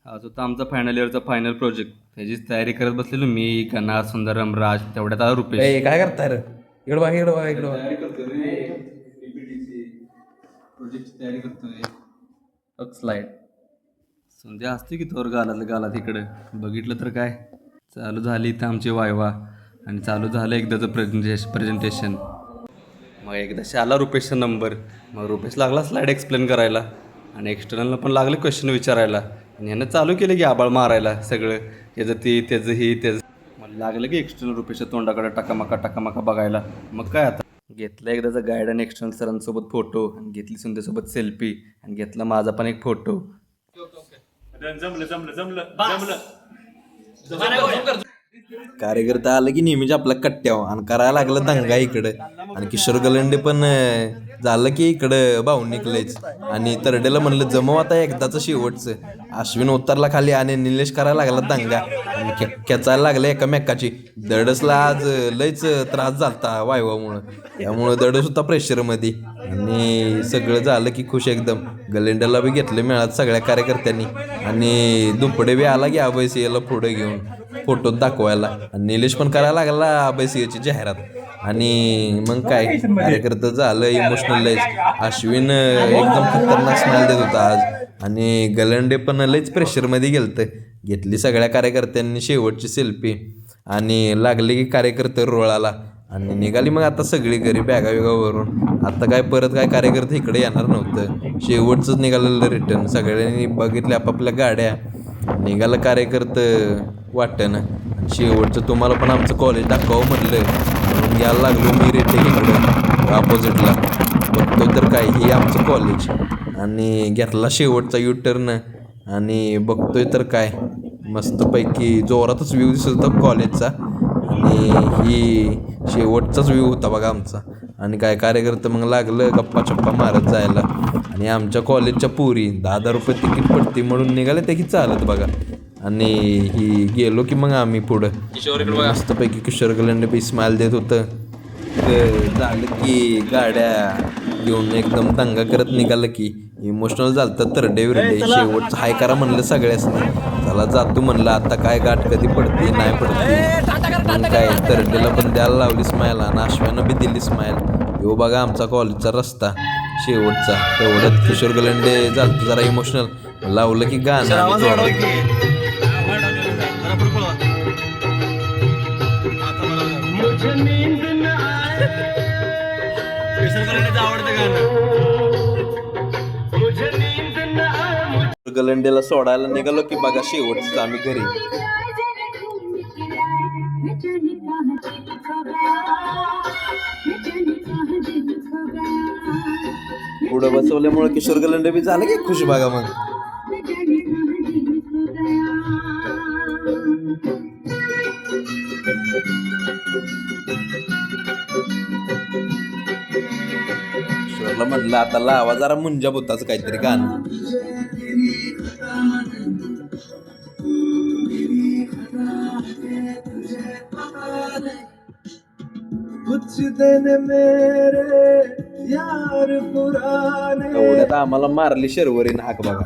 आज होता आमचा फायनल इयरचा फायनल प्रोजेक्ट. त्याचीच तयारी करत बसलेलो मी, कना, सुंदरम, राज. तेवढ्यात आला रुपेश. काय करताय रे? इकडं बघा इकडं बघा इकडं बघा. तयारी करतोय रे, पीपीटीची प्रोजेक्टची तयारी करतोय. स्लाइड संध्या असते की थोर गालात इकडं बघितलं तर काय. चालू झाली इथं आमची वायवा आणि चालू झालं एकदाचं प्रेझेंटेशन. मग एकदाशी आला रुपेशचा नंबर. मग रुपेश लागला स्लाईड एक्सप्लेन करायला आणि एक्सटर्नलला पण लागलं क्वेश्चन विचारायला आणि ह्यानं चालू केलं की आबाळ मारायला सगळं. त्याचं ती त्याचं ही त्याचं. मग लागलं की एक्सटर्नल रुपेशच्या तोंडाकडे टकामका बघायला. मग काय आता घेतलं एकदाचं गाईड आणि एक्सटर्नल सरांसोबत फोटो आणि घेतली सुंदरसोबत सेल्फी आणि घेतला माझा पण एक फोटो. कार्यकर्ता आलं की नेहमीच आपला कट्ट्यावर आणि करायला लागलं दंगा इकडं. आणि किशोर गलंडे पण झालं की इकडं भाऊन निघलंच. आणि तरडेला म्हणलं जमव आता एकदाचं शेवटचं. अश्विन उतरला खाली आणि निलेश करायला लागला दंगा आणि खेचायला लागलं एकामेकाची. दडसला आज लयच त्रास झालता वायवामुळं. त्यामुळं दडस होता प्रेशरमध्ये आणि सगळं झालं की खुश एकदम. गलेंड्याला बी घेतलं मिळात सगळ्या कार्यकर्त्यांनी आणि दुपडे बी आला की अभयसिंहला पुढे घेऊन फोटो दाखवायला. आणि निलेश पण करायला लागला अभयसिंहची जाहिरात. आणि मग काय कार्यकर्ता झालं इमोशनल लयच. अश्विन एकदम खतरनाक स्माईल देत होता आज आणि गलंडे पण लयच प्रेशरमध्ये गेलतं. घेतली सगळ्या कार्यकर्त्यांनी शेवटची सेल्फी आणि लागले की कार्यकर्ते रोळाला आणि निघाली मग आता सगळी घरी बॅगा वरून. आता काय परत काय कार्यकर्ते इकडे येणार नव्हतं. शेवटचंच निघालेलं रिटर्न. सगळ्यांनी बघितले आपापल्या गाड्या. निघालं कार्यकर्तं वाटतं. आणि शेवटचं तुम्हाला पण आमचं कॉलेज दाखवावं म्हटलं म्हणून घ्यायला लागलो मी रेटे इकडं अपोजिटला. बघतो तर काय हे आमचं कॉलेज आणि घेतला शेवटचा युटर्न आणि बघतोय तर काय मस्तपैकी जोरातच व्ह्यू दिसत होता कॉलेजचा. आणि ही शेवटचाच व्ह्यू होता बघा आमचा. आणि काय कार्यकर्ते मग लागलं गप्पा चप्पा मारत जायला. आणि आमच्या कॉलेजच्या पुरी 10,000 रुपये तिकीट पडते म्हणून निघाले ते की चालत बघा. आणि ही गेलो की मग आम्ही पुढं मस्तपैकी किशोर गलंडे बी स्माईल देत होतं. झालं की गाड्या घेऊन एकदम दंगा करत निघालं की इमोशनल झालं तर तरडे विरडे. शेवटचं हाय करा म्हणलं सगळ्यासनी. चला जातो म्हणलं आता काय गाठ कधी पडते नाही पडते. मग काय तरडेला पण द्यायला लावली स्माईल आणि अश्व्यानं बी दिली स्माईल. हो बघा आमचा कॉलेजचा रस्ता शेवटचा. तेवढ्यात किशोर गलंडे झालं जरा इमोशनल लावलं की गाणं. गलंडेला सोडायला निघालो की बघा शेवटच आम्ही घरी. पुढं बसवल्यामुळे किशोर गलंडे बी झालं की खुश बघा मग. किशोरला म्हटलं आता लावा जरा मुंजा बुताचं काहीतरी गाणं. एवढ्यात आम्हाला मारली शर्वरीनं हाक बघा.